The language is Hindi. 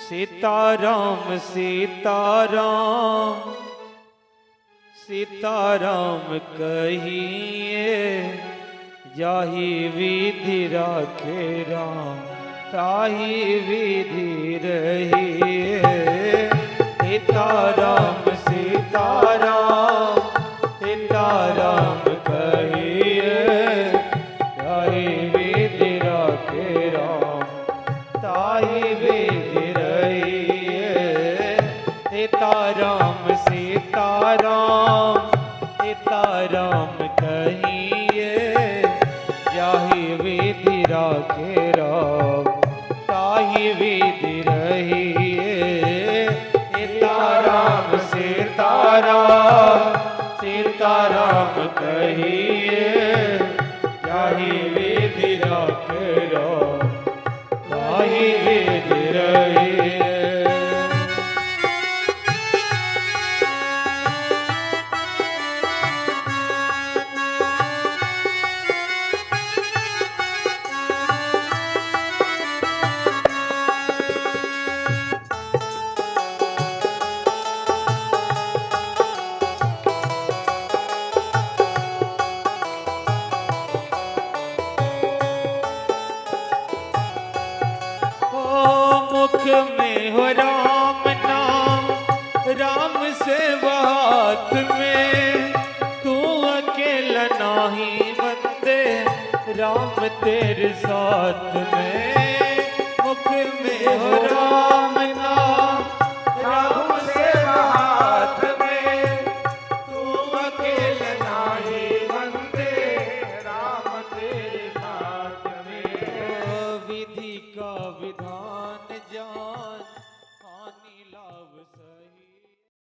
सीताराम सीताराम सीताराम कहिए, जाहि विधि राखे राम ताहि विधि रहिए। सीताराम सीताराम सीताराम कहिए, जाहि विधि राखे राम ताहि विधि रहिए। सीताराम सीताराम सीताराम कहिए, जाहि विधि राखे राम ताहि विधि रहिए। सीताराम सीताराम सीताराम कहिए, जाहि विधि राखे राम ताहि विधि रहिए। मुख में हो राम नाम, राम से हाथ में, तू अकेला नाही बंदे, राम तेरे साथ में। मुख में हो राम नाम, राम से हाथ में, तू अकेला नाही बंदे, राम तेरे साथ में। विधि का विधान जान, हानि लाभ सही।